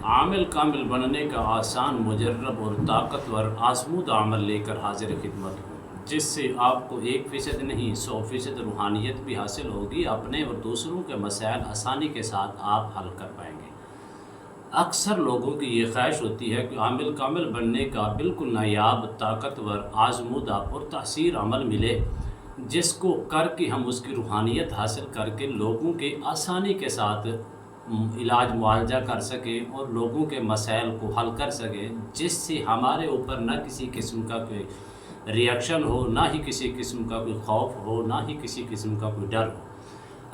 عامل کامل بننے کا آسان، مجرب اور طاقتور آزمودہ عمل لے کر حاضر خدمت ہوں، جس سے آپ کو 1% نہیں 100% روحانیت بھی حاصل ہوگی۔ اپنے اور دوسروں کے مسائل آسانی کے ساتھ آپ حل کر پائیں گے۔ اکثر لوگوں کی یہ خواہش ہوتی ہے کہ عامل کامل بننے کا بالکل نایاب، طاقتور، آزمودہ اور تاثیر عمل ملے، جس کو کر کے ہم اس کی روحانیت حاصل کر کے لوگوں کے آسانی کے ساتھ علاج معالجہ کر سکیں اور لوگوں کے مسائل کو حل کر سکیں، جس سے ہمارے اوپر نہ کسی قسم کا کوئی ریئیکشن ہو، نہ ہی کسی قسم کا کوئی خوف ہو، نہ ہی کسی قسم کا کوئی ڈر ہو۔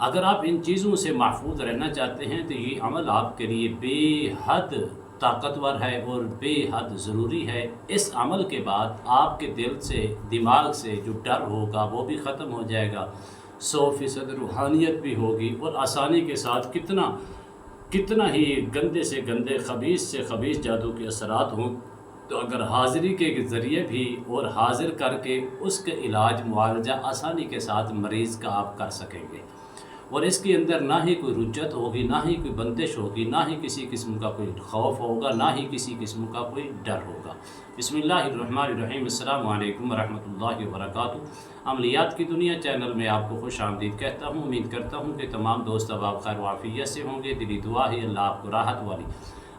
اگر آپ ان چیزوں سے محفوظ رہنا چاہتے ہیں تو یہ عمل آپ کے لیے بے حد طاقتور ہے اور بے حد ضروری ہے۔ اس عمل کے بعد آپ کے دل سے، دماغ سے جو ڈر ہوگا وہ بھی ختم ہو جائے گا، 100% روحانیت بھی ہوگی، اور آسانی کے ساتھ کتنا ہی گندے سے گندے، خبیث سے خبیث جادو کے اثرات ہوں تو اگر حاضری کے ذریعے بھی اور حاضر کر کے اس کے علاج معالجہ آسانی کے ساتھ مریض کا آپ کر سکیں گے، اور اس کے اندر نہ ہی کوئی رجت ہوگی، نہ ہی کوئی بندش ہوگی، نہ ہی کسی قسم کا کوئی خوف ہوگا، نہ ہی کسی قسم کا کوئی ڈر ہوگا۔ بسم اللہ الرحمن الرحیم۔ السلام علیکم ورحمۃ اللہ وبرکاتہ۔ عملیات کی دنیا چینل میں آپ کو خوش آمدید کہتا ہوں۔ امید کرتا ہوں کہ تمام دوست اب خیر و عافیت سے ہوں گے۔ دلی دعا ہے اللہ آپ کو راحت والی،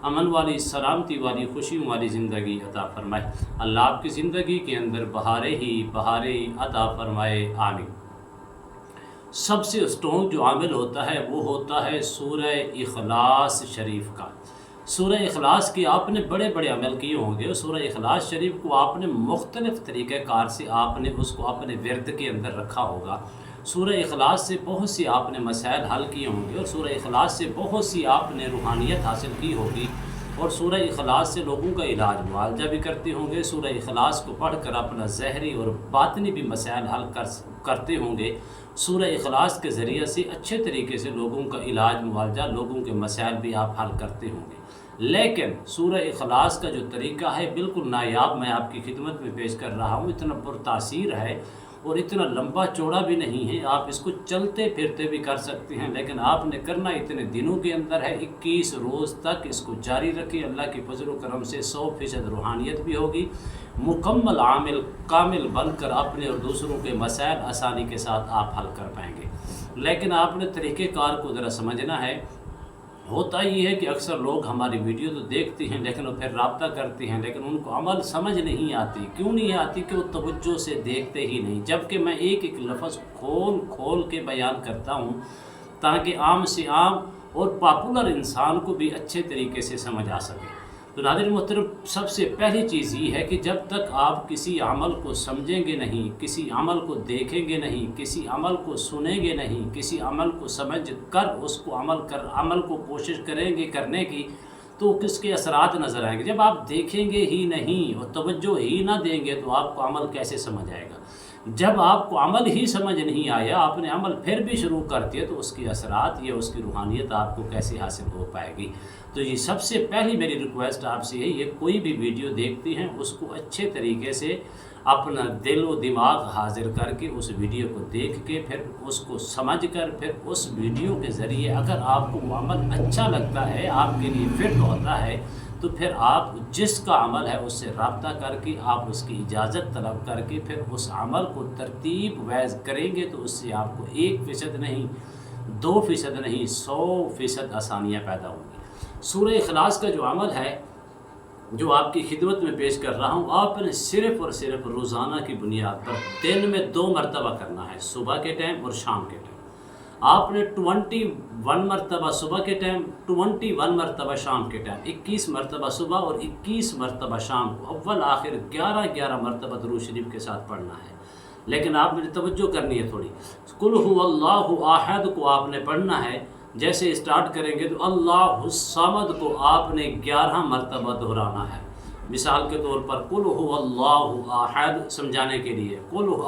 امن والی، سلامتی والی، خوشیوں والی زندگی عطا فرمائے۔ اللہ آپ کی زندگی کے اندر بہاریں عطا فرمائے، آمین۔ سب سے اسٹرانگ جو عامل ہوتا ہے وہ ہوتا ہے سورہ اخلاص شریف کا۔ سورہ اخلاص کے آپ نے بڑے بڑے عمل کیے ہوں گے۔ سورہ اخلاص شریف کو آپ نے مختلف طریقہ کار سے آپ نے اس کو اپنے ورد کے اندر رکھا ہوگا۔ سورہ اخلاص سے بہت سی آپ نے مسائل حل کیے ہوں گے، اور سورہ اخلاص سے بہت سی آپ نے روحانیت حاصل کی ہوگی، اور سورہ اخلاص سے لوگوں کا علاج معالجہ بھی کرتے ہوں گے۔ سورہ اخلاص کو پڑھ کر اپنا ظاہری اور باطنی بھی مسائل حل کرتے ہوں گے۔ سورہ اخلاص کے ذریعے سے اچھے طریقے سے لوگوں کا علاج معالجہ، لوگوں کے مسائل بھی آپ حل کرتے ہوں گے۔ لیکن سورہ اخلاص کا جو طریقہ ہے بالکل نایاب، میں آپ کی خدمت میں پیش کر رہا ہوں۔ اتنا پرتاثیر ہے اور اتنا لمبا چوڑا بھی نہیں ہے، آپ اس کو چلتے پھرتے بھی کر سکتے ہیں، لیکن آپ نے کرنا اتنے دنوں کے اندر ہے۔ 21 روز تک اس کو جاری رکھیں، اللہ کے فضل و کرم سے 100% روحانیت بھی ہوگی، مکمل عامل کامل بن کر اپنے اور دوسروں کے مسائل آسانی کے ساتھ آپ حل کر پائیں گے۔ لیکن آپ نے طریقہ کار کو ذرا سمجھنا ہے۔ ہوتا یہ ہے کہ اکثر لوگ ہماری ویڈیو تو دیکھتے ہیں لیکن وہ پھر رابطہ کرتے ہیں، لیکن ان کو عمل سمجھ نہیں آتی۔ کیوں نہیں آتی؟ کہ وہ توجہ سے دیکھتے ہی نہیں، جبکہ میں ایک ایک لفظ کھول کے بیان کرتا ہوں تاکہ عام سے عام اور پاپولر انسان کو بھی اچھے طریقے سے سمجھ آ سکے۔ تو ناظرین محترم، سب سے پہلی چیز یہ ہے کہ جب تک آپ کسی عمل کو سمجھیں گے نہیں، کسی عمل کو دیکھیں گے نہیں، کسی عمل کو سنیں گے نہیں، کسی عمل کو سمجھ کر اس کو عمل کو کوشش کریں گے کرنے کی، تو کس کے اثرات نظر آئیں گے۔ جب آپ دیکھیں گے ہی نہیں اور توجہ ہی نہ دیں گے تو آپ کو عمل کیسے سمجھ آئے گا؟ جب آپ کو عمل ہی سمجھ نہیں آیا، آپ نے عمل پھر بھی شروع کر دیا، تو اس کے اثرات یا اس کی روحانیت آپ کو کیسے حاصل ہو پائے گی؟ تو یہ سب سے پہلی میری ریکویسٹ آپ سے ہے، یہ کوئی بھی ویڈیو دیکھتے ہیں اس کو اچھے طریقے سے اپنا دل و دماغ حاضر کر کے اس ویڈیو کو دیکھ کے پھر اس کو سمجھ کر پھر اس ویڈیو کے ذریعے اگر آپ کو وہ عمل اچھا لگتا ہے، آپ کے لیے فٹ ہوتا ہے، تو پھر آپ جس کا عمل ہے اس سے رابطہ کر کے آپ اس کی اجازت طلب کر کے پھر اس عمل کو ترتیب ویز کریں گے، تو اس سے آپ کو 1% نہیں 2% نہیں 100% آسانیاں پیدا ہوں گی۔ سورہ اخلاص کا جو عمل ہے جو آپ کی خدمت میں پیش کر رہا ہوں، آپ نے صرف اور صرف روزانہ کی بنیاد پر دن میں 2 مرتبہ کرنا ہے، صبح کے ٹائم اور شام کے ٹائم۔ آپ نے 21 مرتبہ صبح کے ٹائم، 21 مرتبہ شام کے ٹائم، 21 مرتبہ صبح اور 21 مرتبہ شام کو اول آخر 11 مرتبہ درود شریف کے ساتھ پڑھنا ہے۔ لیکن آپ نے توجہ کرنی ہے تھوڑی۔ قل هو اللہ احد کو آپ نے پڑھنا ہے، جیسے اسٹارٹ کریں گے تو اللہ الصمد کو آپ نے 11 مرتبہ دہرانا ہے۔ مثال کے طور پر قل هو اللہ احد سمجھانے کے لیے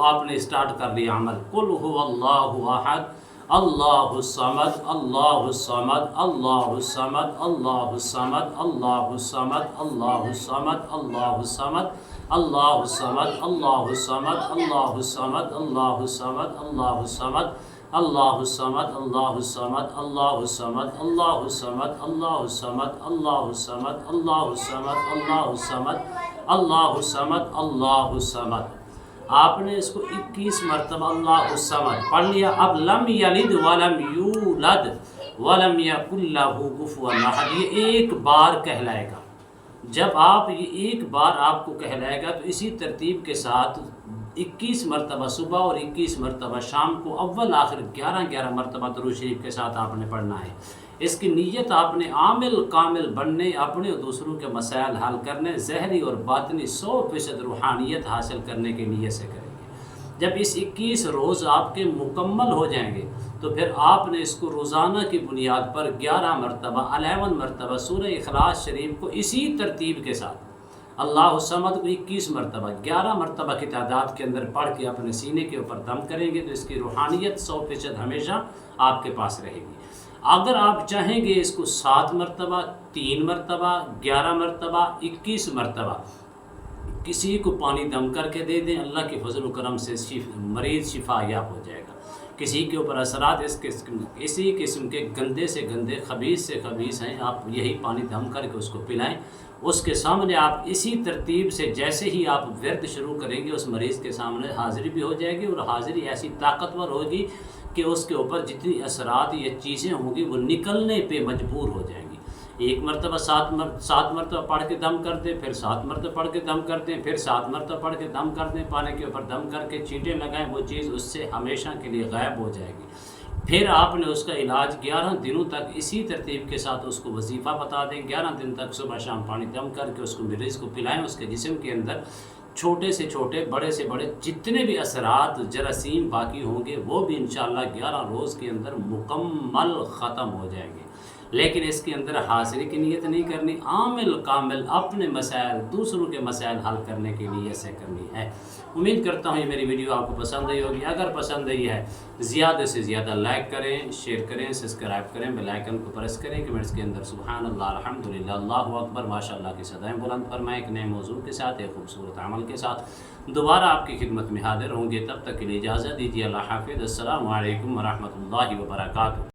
آپ نے اسٹارٹ کر لیا عمل، قل هو اللہ احد اللہ الصمد اللہ الصمد اللہ الصمد اللہ الصمد اللہ الصمد اللہ الصمد اللہ الصمد اللہ الصمد اللہ الصمد اللہ الصمد اللہ الصمد اللہ الصمد اللہ الصمد اللہ الصمد اللہ الصمد اللہ الصمد اللہ الصمد اللہ الصمد اللہ الصمد اللہ الصمد اللہ الصمد اللہ الصمد۔ آپ نے اس کو 21 مرتبہ اللہ الصمد پڑھ لیا۔ اب لم یلد ولم یولد ولم یکن لہ کفوا احد، یہ ایک بار کہلائے گا۔ جب آپ یہ ایک بار آپ کو کہلائے گا تو اسی ترتیب کے ساتھ 21 مرتبہ صبح اور 21 مرتبہ شام کو اول آخر 11 مرتبہ درود شریف کے ساتھ آپ نے پڑھنا ہے۔ اس کی نیت آپ نے عامل کامل بننے، اپنے اور دوسروں کے مسائل حل کرنے، ظاہری اور باطنی 100% روحانیت حاصل کرنے کی نیت سے کریں گے۔ جب اس 21 روز آپ کے مکمل ہو جائیں گے تو پھر آپ نے اس کو روزانہ کی بنیاد پر 11 مرتبہ 11 مرتبہ سورہ اخلاص شریف کو اسی ترتیب کے ساتھ اللہ الصمد کو 21 مرتبہ 11 مرتبہ کی تعداد کے اندر پڑھ کے اپنے سینے کے اوپر دم کریں گے تو اس کی روحانیت 100% ہمیشہ آپ کے پاس رہے گی۔ اگر آپ چاہیں گے اس کو 7 مرتبہ 3 مرتبہ 11 مرتبہ 21 مرتبہ کسی کو پانی دم کر کے دے دیں، اللہ کے فضل و کرم سے مریض شفا یاب ہو جائے گا۔ کسی کے اوپر اثرات اسی قسم کے گندے سے گندے خبیث سے خبیث ہیں، آپ یہی پانی دم کر کے اس کو پلائیں۔ اس کے سامنے آپ اسی ترتیب سے جیسے ہی آپ ورد شروع کریں گے اس مریض کے سامنے حاضری بھی ہو جائے گی، اور حاضری ایسی طاقتور ہوگی کہ اس کے اوپر جتنی اثرات یا چیزیں ہوں گی وہ نکلنے پہ مجبور ہو جائیں گی۔ ایک مرتبہ 7 مرتبہ پڑھ کے دم کر دیں، پھر 7 مرتبہ پڑھ کے دم کر دیں، پھر 7 مرتبہ پڑھ کے دم کر دیں، پانی کے اوپر دم کر کے چینٹیں لگائیں، وہ چیز اس سے ہمیشہ کے لیے غائب ہو جائے گی۔ پھر آپ نے اس کا علاج 11 دنوں تک اسی ترتیب کے ساتھ اس کو وظیفہ بتا دیں، 11 دن تک صبح شام پانی دم کر کے اس کو مریض کو پلائیں۔ اس کے جسم کے اندر چھوٹے سے چھوٹے بڑے سے بڑے جتنے بھی اثرات جراثیم باقی ہوں گے وہ بھی انشاءاللہ 11 روز کے اندر مکمل ختم ہو جائیں گے۔ لیکن اس کے اندر حاضری کی نیت نہیں کرنی، عامل کامل اپنے مسائل دوسروں کے مسائل حل کرنے کی نیت سے کرنی ہے۔ امید کرتا ہوں یہ میری ویڈیو آپ کو پسند آئی ہوگی۔ اگر پسند آئی ہے زیادہ سے زیادہ لائک کریں، شیئر کریں، سبسکرائب کریں، بیل آئیکن کو پریس کریں، کمنٹس کے اندر سبحان اللہ الحمدللہ اللہ اکبر ماشاءاللہ کی صدائیں بلند فرمائیں۔ ایک نئے موضوع کے ساتھ ایک خوبصورت عمل کے ساتھ دوبارہ آپ کی خدمت میں حاضر ہوں گے، تب تک کے لیے اجازت دیجیے۔ اللہ حافظ، السلام علیکم ورحمۃ اللہ وبرکاتہ۔